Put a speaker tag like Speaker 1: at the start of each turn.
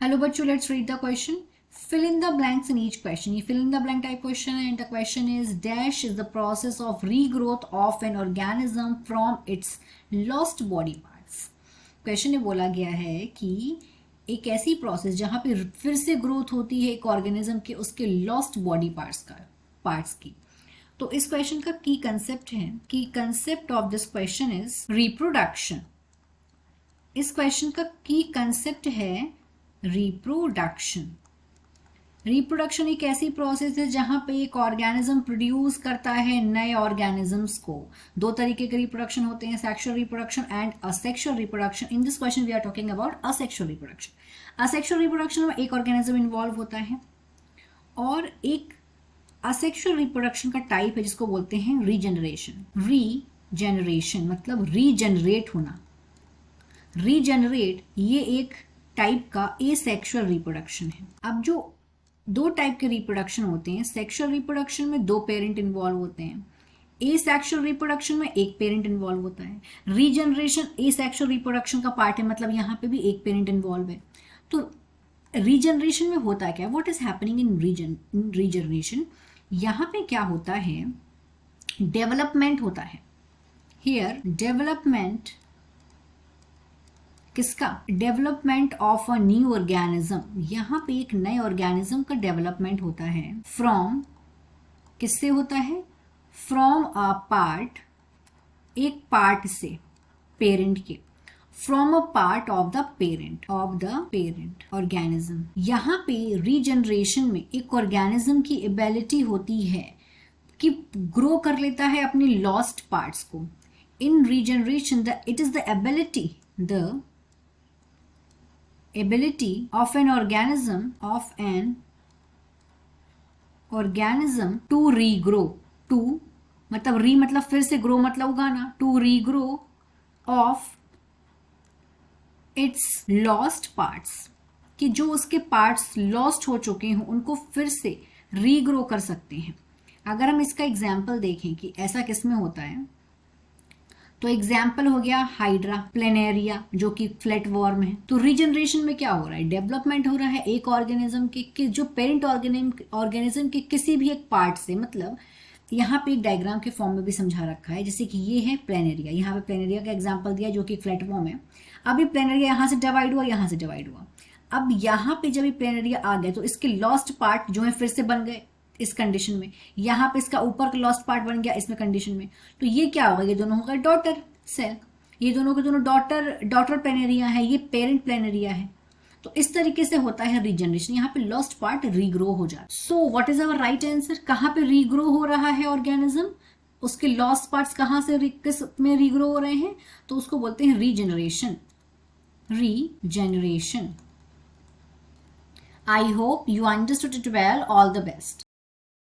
Speaker 1: Hello बच्चों, let's read the question. Fill in the blanks in each question. ये fill in the blank type question है, and the question is dash is the process of regrowth of an organism from its lost body parts. Question में बोला गया है कि एक ऐसी process जहां पे फिर से ग्रोथ होती है एक ऑर्गेनिज्म के उसके लॉस्ट बॉडी पार्ट्स की. तो इस क्वेश्चन का की कंसेप्ट है कि concept of this question is reproduction. इस क्वेश्चन का की कंसेप्ट है रिप्रोडक्शन. रिप्रोडक्शन एक ऐसी प्रोसेस है जहां पे एक ऑर्गेनिज्म प्रोड्यूस करता है नए ऑर्गेनिजम्स को. दो तरीके के रिप्रोडक्शन होते हैं, sexual reproduction and asexual reproduction. In this question we are talking about asexual reproduction. Asexual reproduction में एक ऑर्गेनिज्म इन्वॉल्व होता है और एक असेक्सुअल रिप्रोडक्शन का टाइप है जिसको बोलते हैं रीजनरेशन. रीजनरेशन मतलब रीजनरेट होना. रीजनरेट ये एक टाइप का एसेक्सुअल रिप्रोडक्शन है. अब जो दो टाइप के रिप्रोडक्शन होते हैं, सेक्सुअल रिप्रोडक्शन में दो पेरेंट इन्वॉल्व होते हैं, एसेक्सुअल रिप्रोडक्शन में एक पेरेंट इन्वॉल्व होता है. रीजनरेशन एसेक्सुअल रिप्रोडक्शन का पार्ट है, मतलब यहाँ पे भी एक पेरेंट इन्वॉल्व है. तो रीजनरेशन में होता है क्या, what is happening in regeneration. यहाँ पे क्या होता है, डेवलपमेंट होता है. हियर डेवलपमेंट किसका, development of a new organism. यहाँ पे एक नए ऑर्गेनिज्म का डेवलपमेंट होता है. फ्रॉम किससे होता है, फ्रॉम अ पार्ट, एक पार्ट से, पेरेंट के. From a part of the parent organism. यहाँ पे रीजनरेशन में एक ऑर्गेनिज्म की एबिलिटी होती है कि ग्रो कर लेता है अपनी लॉस्ट पार्ट्स को. In regeneration it is the ability of an organism to regrow. to मतलब री मतलब फिर से, ग्रो मतलब उगाना. to regrow of its lost parts, कि जो उसके पार्ट्स लॉस्ट हो चुके हैं उनको फिर से रीग्रो कर सकते हैं. अगर हम इसका एग्जाम्पल देखें कि ऐसा किसमें होता है, तो एग्जाम्पल हो गया हाइड्रा, प्लेनेरिया जो कि फ्लैट वॉर्म है. तो रीजनरेशन में क्या हो रहा है, डेवलपमेंट हो रहा है एक ऑर्गेनिज्म के जो पेरेंट ऑर्गेनिज्म के किसी भी एक पार्ट से. मतलब यहाँ पे एक डायग्राम के फॉर्म में भी समझा रखा है, जैसे कि ये है प्लेनेरिया. यहाँ पे प्लेनेरिया का एग्जाम्पल दिया जो कि फ्लैट वॉर्म है. अब ये प्लेनेरिया यहाँ से डिवाइड हुआ, यहाँ से डिवाइड हुआ. अब यहाँ पे जब ये प्लेनेरिया आ गया तो इसके लॉस्ट पार्ट जो है फिर से बन गए इस कंडीशन में. यहाँ पे इसका ऊपर का लॉस्ट पार्ट बन गया इसमें कंडीशन में. तो ये क्या होगा, ये दोनों होगा डॉटर सेल. ये दोनों के दोनों डॉटर प्लेनेरिया है, ये पेरेंट प्लेनेरिया है. तो इस तरीके से होता है रीजनरेशन. यहाँ पे लॉस्ट पार्ट रीग्रो हो जाता है. So what is our right answer, कहाँ पे रीग्रो हो रहा है ऑर्गेनिज्म, उसके लॉस्ट पार्ट्स कहाँ से किस में रीग्रो हो रहे हैं, तो उसको बोलते हैं regeneration. Regeneration. I hope you understood it well. All the best.